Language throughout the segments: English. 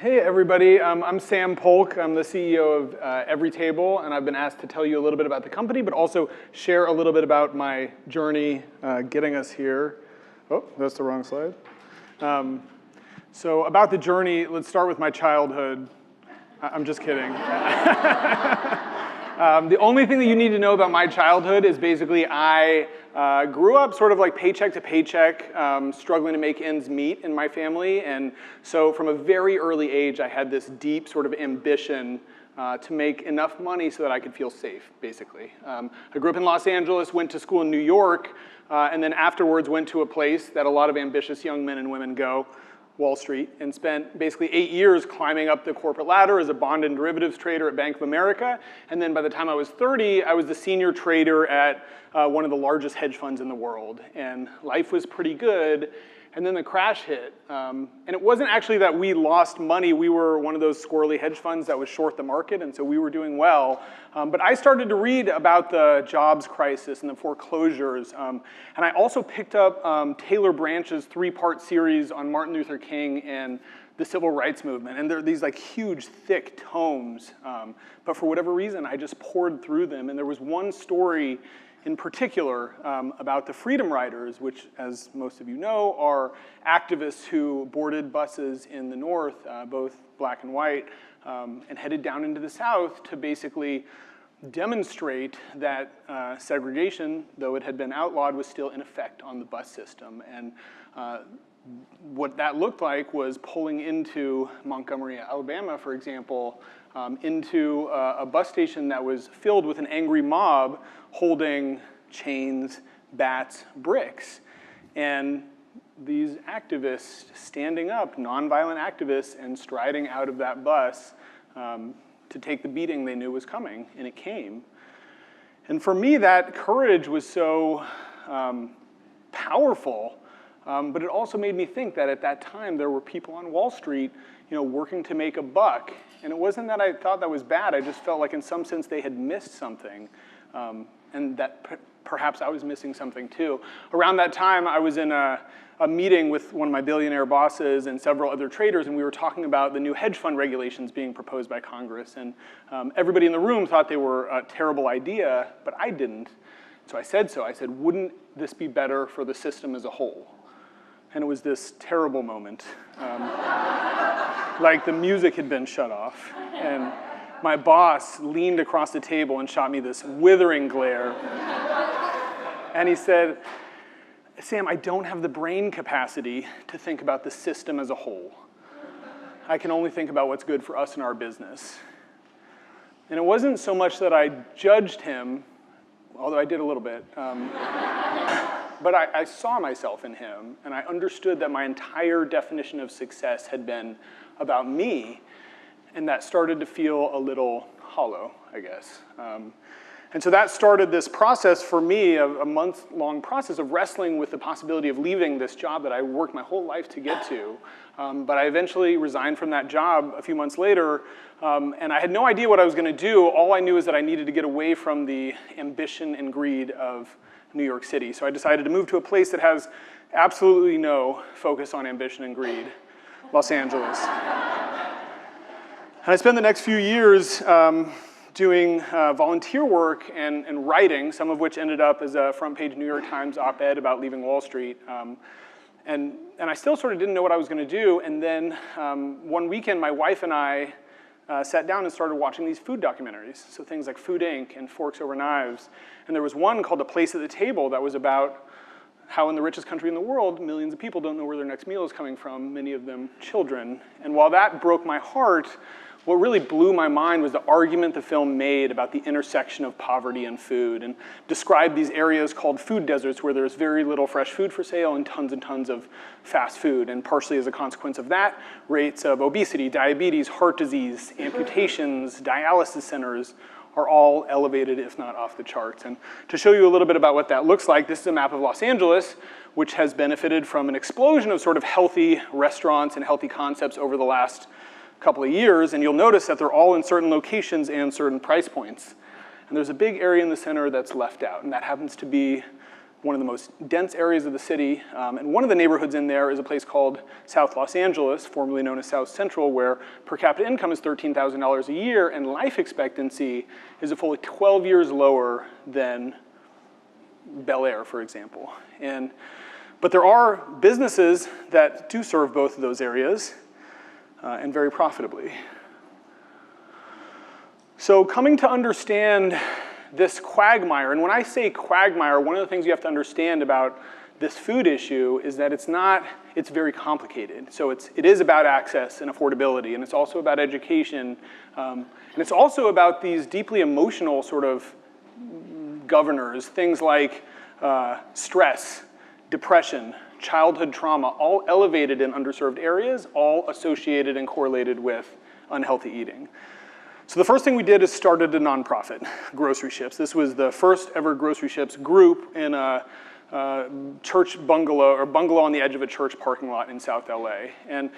Hey everybody, I'm Sam Polk. I'm the CEO of Everytable, and I've been asked to tell you a little bit about the company, but also share a little bit about my journey getting us here. Oh, that's the wrong slide. So about the journey, let's start with my childhood. I'm just kidding. The only thing that you need to know about my childhood is basically I grew up sort of like paycheck to paycheck, struggling to make ends meet in my family. And so from a very early age, I had this deep sort of ambition to make enough money so that I could feel safe, basically. I grew up in Los Angeles, went to school in New York, and then afterwards went to a place that a lot of ambitious young men and women go, Wall Street, and spent basically 8 years climbing up the corporate ladder as a bond and derivatives trader at Bank of America. And then by the time I was 30, I was the senior trader at one of the largest hedge funds in the world. And life was pretty good. And then the crash hit. And it wasn't actually that we lost money. We were one of those squirrely hedge funds that was short the market, and so we were doing well. But I started to read about the jobs crisis and the foreclosures. And I also picked up Taylor Branch's 3-part series on Martin Luther King and the civil rights movement. And they're these like huge, thick tomes. But for whatever reason, I just poured through them. And there was one story in particular about the Freedom Riders, which, as most of you know, are activists who boarded buses in the North, both black and white, and headed down into the South to basically demonstrate that segregation, though it had been outlawed, was still in effect on the bus system. And what that looked like was pulling into Montgomery, Alabama, for example, into a bus station that was filled with an angry mob holding chains, bats, bricks. And these activists standing up, nonviolent activists, and striding out of that bus to take the beating they knew was coming, and it came. And for me, that courage was so powerful, but it also made me think that at that time there were people on Wall Street, working to make a buck. And it wasn't that I thought that was bad. I just felt like in some sense they had missed something, and that perhaps I was missing something too. Around that time, I was in a meeting with one of my billionaire bosses and several other traders, and we were talking about the new hedge fund regulations being proposed by Congress. And everybody in the room thought they were a terrible idea, but I didn't. So I said, wouldn't this be better for the system as a whole? And it was this terrible moment. Like the music had been shut off. And my boss leaned across the table and shot me this withering glare. And he said, Sam, I don't have the brain capacity to think about the system as a whole. I can only think about what's good for us and our business. And it wasn't so much that I judged him, although I did a little bit, but I saw myself in him, and I understood that my entire definition of success had been about me, and that started to feel a little hollow, I guess. And so that started this process for me, a month-long process of wrestling with the possibility of leaving this job that I worked my whole life to get to. But I eventually resigned from that job a few months later, and I had no idea what I was going to do. All I knew is that I needed to get away from the ambition and greed of New York City. So I decided to move to a place that has absolutely no focus on ambition and greed, Los Angeles. And I spent the next few years doing volunteer work and writing, some of which ended up as a front-page New York Times op-ed about leaving Wall Street. And I still sort of didn't know what I was going to do. And then one weekend, my wife and I sat down and started watching these food documentaries. So things like Food Inc. and Forks Over Knives. And there was one called A Place at the Table that was about how in the richest country in the world, millions of people don't know where their next meal is coming from, many of them children. And while that broke my heart, what really blew my mind was the argument the film made about the intersection of poverty and food, and described these areas called food deserts where there's very little fresh food for sale and tons of fast food. And partially as a consequence of that, rates of obesity, diabetes, heart disease, amputations, dialysis centers are all elevated, if not off the charts. And to show you a little bit about what that looks like, this is a map of Los Angeles, which has benefited from an explosion of sort of healthy restaurants and healthy concepts over the last couple of years, and you'll notice that they're all in certain locations and certain price points. And there's a big area in the center that's left out, and that happens to be one of the most dense areas of the city. And one of the neighborhoods in there is a place called South Los Angeles, formerly known as South Central, where per capita income is $13,000 a year, and life expectancy is a fully 12 years lower than Bel Air, for example. But there are businesses that do serve both of those areas, and very profitably. So coming to understand this quagmire, and when I say quagmire, one of the things you have to understand about this food issue is that it's very complicated. So it is about access and affordability, and it's also about education, and it's also about these deeply emotional sort of governors, things like stress, depression, childhood trauma, all elevated in underserved areas, all associated and correlated with unhealthy eating. So the first thing we did is started a nonprofit, Grocery Ships. This was the first ever Grocery Ships group in a church bungalow, or bungalow on the edge of a church parking lot in South LA. And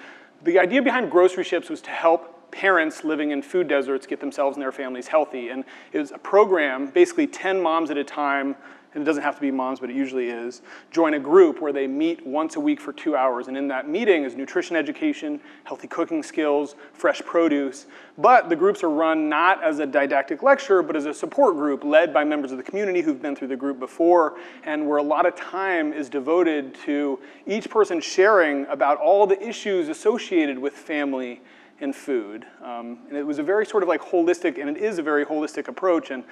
the idea behind Grocery Ships was to help parents living in food deserts get themselves and their families healthy. And it was a program, basically 10 moms at a time, and it doesn't have to be moms, but it usually is, join a group where they meet once a week for 2 hours. And in that meeting is nutrition education, healthy cooking skills, fresh produce. But the groups are run not as a didactic lecture, but as a support group led by members of the community who've been through the group before, and where a lot of time is devoted to each person sharing about all the issues associated with family and food. And it was a very sort of like holistic, and it is a very holistic approach. And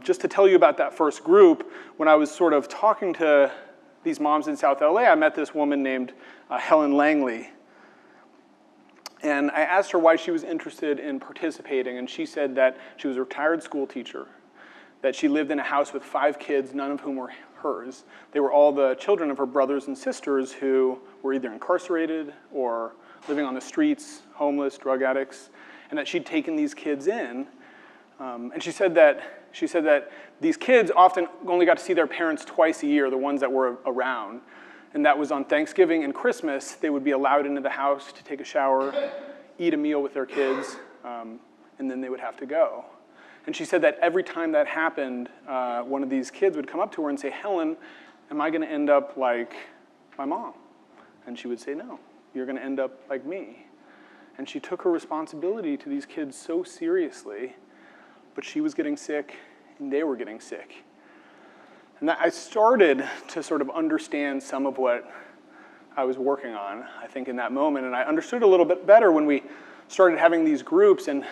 just to tell you about that first group, when I was sort of talking to these moms in South LA, I met this woman named Helen Langley. And I asked her why she was interested in participating, and she said that she was a retired school teacher, that she lived in a house with 5 kids, none of whom were hers. They were all the children of her brothers and sisters who were either incarcerated or living on the streets, homeless, drug addicts, and that she'd taken these kids in. And she said that these kids often only got to see their parents twice a year, the ones that were around. And that was on Thanksgiving and Christmas. They would be allowed into the house to take a shower, eat a meal with their kids, and then they would have to go. And she said that every time that happened, one of these kids would come up to her and say, "Helen, am I gonna end up like my mom?" And she would say, "No, you're gonna end up like me." And she took her responsibility to these kids so seriously, but she was getting sick and they were getting sick. And I started to sort of understand some of what I was working on, I think, in that moment. And I understood a little bit better when we started having these groups. And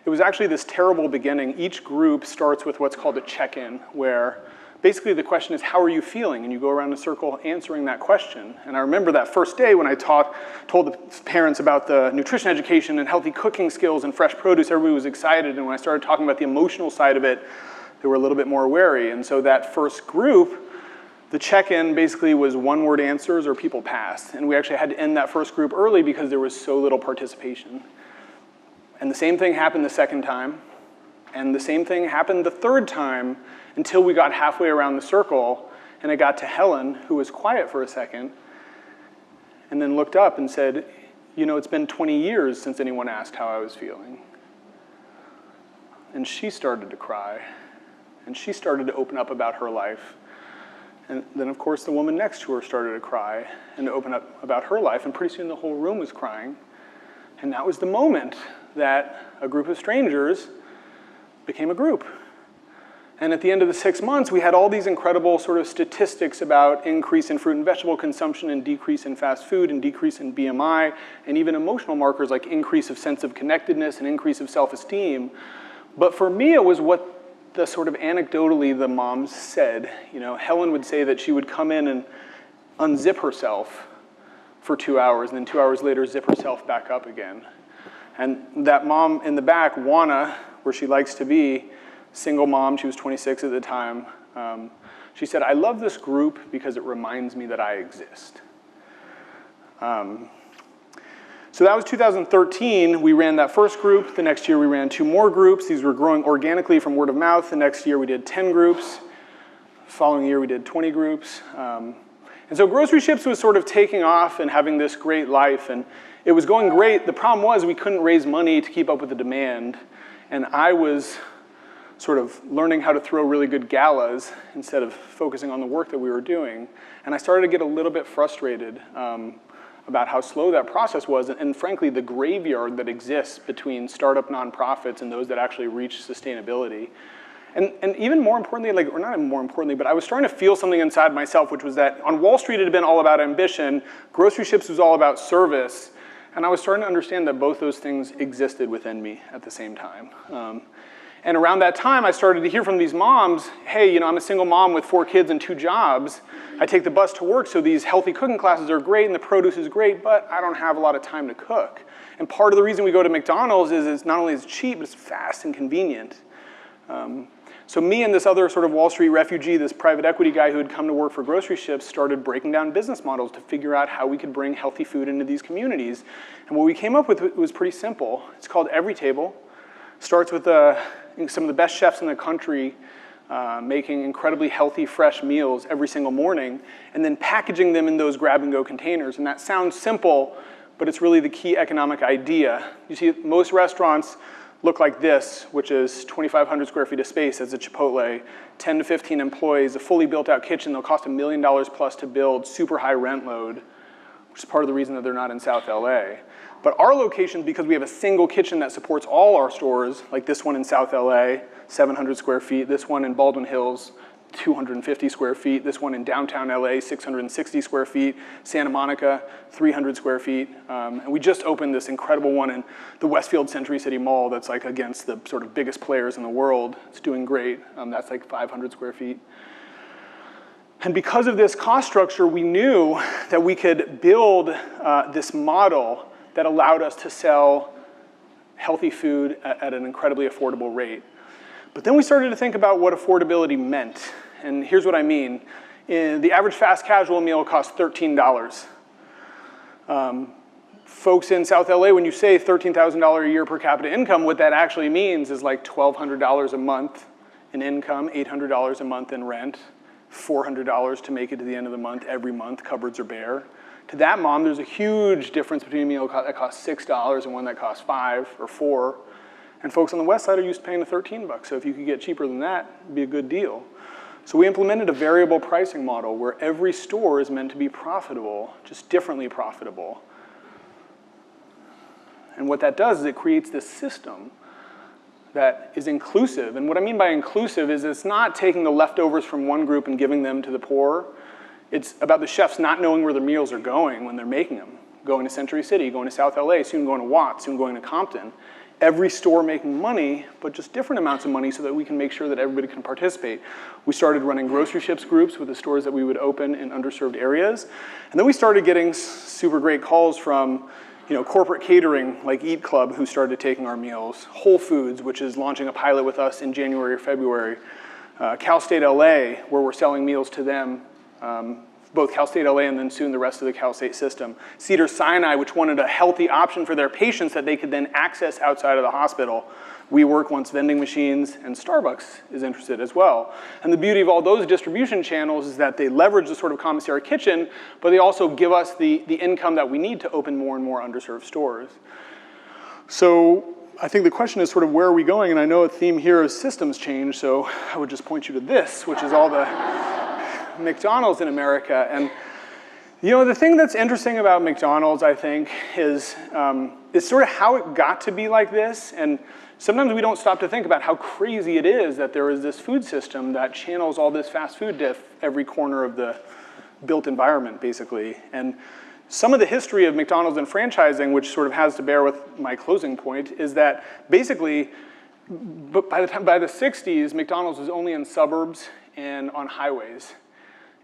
it was actually this terrible beginning. Each group starts with what's called a check-in, where basically the question is, how are you feeling? And you go around in a circle answering that question. And I remember that first day when I told the parents about the nutrition education and healthy cooking skills and fresh produce, everybody was excited. And when I started talking about the emotional side of it, they were a little bit more wary. And so that first group, the check-in basically was one-word answers or people passed. And we actually had to end that first group early because there was so little participation. And the same thing happened the second time. And the same thing happened the third time, until we got halfway around the circle and I got to Helen, who was quiet for a second, and then looked up and said, "You know, it's been 20 years since anyone asked how I was feeling." And she started to cry, and she started to open up about her life. And then, of course, the woman next to her started to cry and to open up about her life, and pretty soon the whole room was crying. And that was the moment that a group of strangers became a group. And at the end of the 6 months, we had all these incredible sort of statistics about increase in fruit and vegetable consumption and decrease in fast food and decrease in BMI, and even emotional markers like increase of sense of connectedness and increase of self-esteem. But for me, it was what the sort of anecdotally the moms said. You know, Helen would say that she would come in and unzip herself for 2 hours, and then 2 hours later zip herself back up again. And that mom in the back, Juana, where she likes to be, single mom, she was 26 at the time, she said, "I love this group because it reminds me that I exist." So that was 2013. We ran that first group. The next year we ran 2 more groups. These were growing organically from word of mouth. The next year we did 10 groups. The following year we did 20 groups. And so Grocery Ships was sort of taking off and having this great life, and it was going great. The problem was we couldn't raise money to keep up with the demand, and I was sort of learning how to throw really good galas instead of focusing on the work that we were doing. And I started to get a little bit frustrated about how slow that process was, and frankly, the graveyard that exists between startup nonprofits and those that actually reach sustainability. And even more importantly, like, or not even more importantly, but I was starting to feel something inside myself, which was that on Wall Street it had been all about ambition, grocery ships was all about service, and I was starting to understand that both those things existed within me at the same time. And around that time, I started to hear from these moms, hey, you know, I'm a single mom with 4 kids and 2 jobs. I take the bus to work, so these healthy cooking classes are great and the produce is great, but I don't have a lot of time to cook. And part of the reason we go to McDonald's is it's not only is cheap, but it's fast and convenient. So me and this other sort of Wall Street refugee, this private equity guy who had come to work for grocery ships, started breaking down business models to figure out how we could bring healthy food into these communities. And what we came up with was pretty simple. It's called Everytable. Starts with some of the best chefs in the country making incredibly healthy, fresh meals every single morning, and then packaging them in those grab-and-go containers. And that sounds simple, but it's really the key economic idea. You see, most restaurants look like this, which is 2,500 square feet of space as a Chipotle, 10 to 15 employees, a fully built-out kitchen. They'll cost $1 million plus to build, super high rent load, which is part of the reason that they're not in South LA. But our locations, because we have a single kitchen that supports all our stores, like this one in South LA, 700 square feet, this one in Baldwin Hills, 250 square feet, this one in downtown LA, 660 square feet, Santa Monica, 300 square feet. And we just opened this incredible one in the Westfield Century City Mall that's like against the sort of biggest players in the world. It's doing great. That's like 500 square feet. And because of this cost structure, we knew that we could build this model that allowed us to sell healthy food at an incredibly affordable rate. But then we started to think about what affordability meant. And here's what I mean. The average fast casual meal costs $13. Folks in South LA, when you say $13,000 a year per capita income, what that actually means is like $1,200 a month in income, $800 a month in rent, $400 to make it to the end of the month every month, cupboards are bare. To that mom, there's a huge difference between a meal that costs $6 and one that costs $5 or $4. And folks on the west side are used to paying the 13 bucks. So if you could get cheaper than that, it'd be a good deal. So we implemented a variable pricing model where every store is meant to be profitable, just differently profitable. And what that does is it creates this system that is inclusive. And what I mean by inclusive is it's not taking the leftovers from one group and giving them to the poor. It's about the chefs not knowing where their meals are going when they're making them. Going to Century City, going to South LA, soon going to Watts, soon going to Compton. Every store making money, but just different amounts of money so that we can make sure that everybody can participate. We started running grocery ships groups with the stores that we would open in underserved areas. And then we started getting super great calls from corporate catering like Eat Club, who started taking our meals. Whole Foods, which is launching a pilot with us in January or February. Cal State LA, where we're selling meals to them. Both Cal State LA and then soon the rest of the Cal State system. Cedars-Sinai, which wanted a healthy option for their patients that they could then access outside of the hospital. WeWork wants vending machines, and Starbucks is interested as well. And the beauty of all those distribution channels is that they leverage the sort of commissary kitchen, but they also give us the income that we need to open more and more underserved stores. So I think the question is sort of where are we going? And I know a theme here is systems change, so I would just point you to this, which is all the McDonald's in America. And the thing that's interesting about McDonald's, I think, is it's sort of how it got to be like this. And sometimes we don't stop to think about how crazy it is that there is this food system that channels all this fast food to every corner of the built environment, basically. And some of the history of McDonald's and franchising, which sort of has to bear with my closing point, is that basically, by the 60s, McDonald's was only in suburbs and on highways.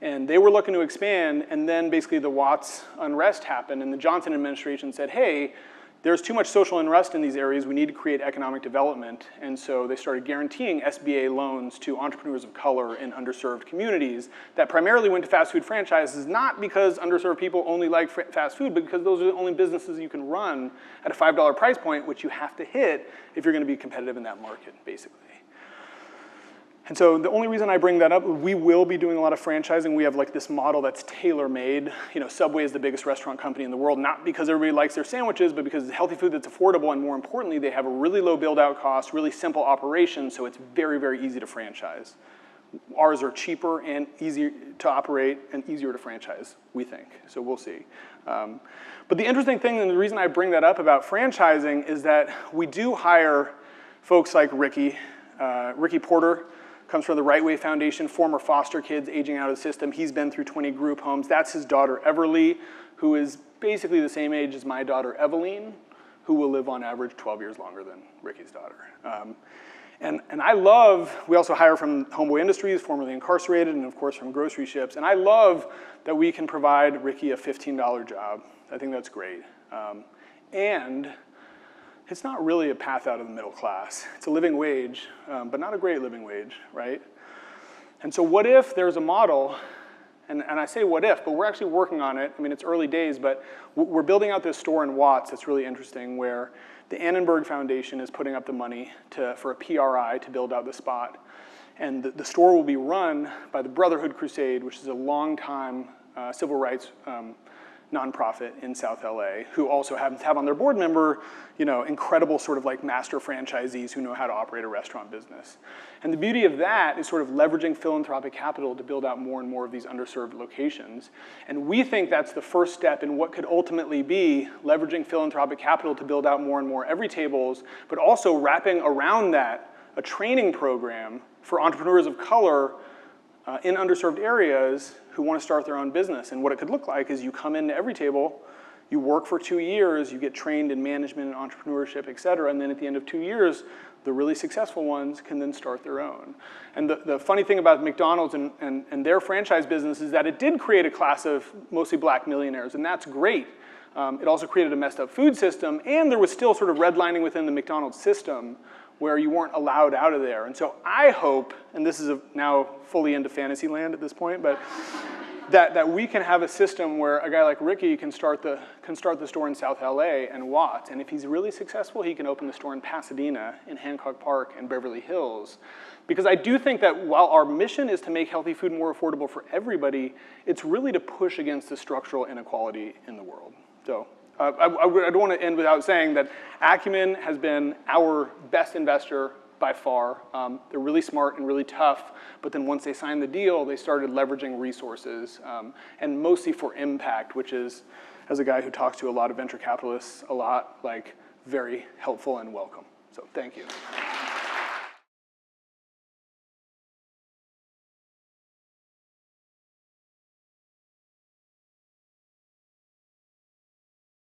And they were looking to expand, and then basically the Watts unrest happened, and the Johnson administration said, hey, there's too much social unrest in these areas, we need to create economic development. And so they started guaranteeing SBA loans to entrepreneurs of color in underserved communities that primarily went to fast food franchises, not because underserved people only like fast food, but because those are the only businesses you can run at a $5 price point, which you have to hit if you're gonna be competitive in that market, basically. And so the only reason I bring that up, we will be doing a lot of franchising. We have like this model that's tailor-made. You know, Subway is the biggest restaurant company in the world, not because everybody likes their sandwiches, but because it's healthy food that's affordable, and more importantly, they have a really low build-out cost, really simple operation, so it's very, very easy to franchise. Ours are cheaper and easier to operate and easier to franchise, we think, so we'll see. But the interesting thing, and the reason I bring that up about franchising, is that we do hire folks like Ricky. Ricky Porter comes from the Right Way Foundation, former foster kids aging out of the system. He's been through 20 group homes. That's his daughter, Everly, who is basically the same age as my daughter, Eveline, who will live on average 12 years longer than Ricky's daughter. And I love, we also hire from Homeboy Industries, formerly incarcerated, and of course from grocery ships. And I love that we can provide Ricky a $15 job. I think that's great. And it's not really a path out of the middle class. It's a living wage, but not a great living wage, right? And so what if there's a model, and I say what if, but we're actually working on it. I mean, it's early days, but we're building out this store in Watts that's really interesting, where the Annenberg Foundation is putting up the money for a PRI to build out the spot. And the store will be run by the Brotherhood Crusade, which is a long-time civil rights nonprofit in South LA, who also happens to have on their board member, you know, incredible sort of like master franchisees who know how to operate a restaurant business. And the beauty of that is sort of leveraging philanthropic capital to build out more and more of these underserved locations. And we think that's the first step in what could ultimately be leveraging philanthropic capital to build out more and more Everytables, but also wrapping around that a training program for entrepreneurs of color in underserved areas who want to start their own business. And what it could look like is you come into Everytable, you work for 2 years, you get trained in management and entrepreneurship, et cetera, and then at the end of 2 years, the really successful ones can then start their own. And the funny thing about McDonald's and their franchise business is that it did create a class of mostly black millionaires, and that's great. It also created a messed up food system, and there was still sort of redlining within the McDonald's system where you weren't allowed out of there. And so I hope, and this is now fully into fantasy land at this point, but that we can have a system where a guy like Ricky can start the store in South LA and Watts, and if he's really successful, he can open the store in Pasadena, in Hancock Park, and Beverly Hills. Because I do think that while our mission is to make healthy food more affordable for everybody, it's really to push against the structural inequality in the world. So I don't want to end without saying that Acumen has been our best investor by far. They're really smart and really tough, but then once they signed the deal, they started leveraging resources, and mostly for impact, which is, as a guy who talks to a lot of venture capitalists a lot, like very helpful and welcome. So thank you.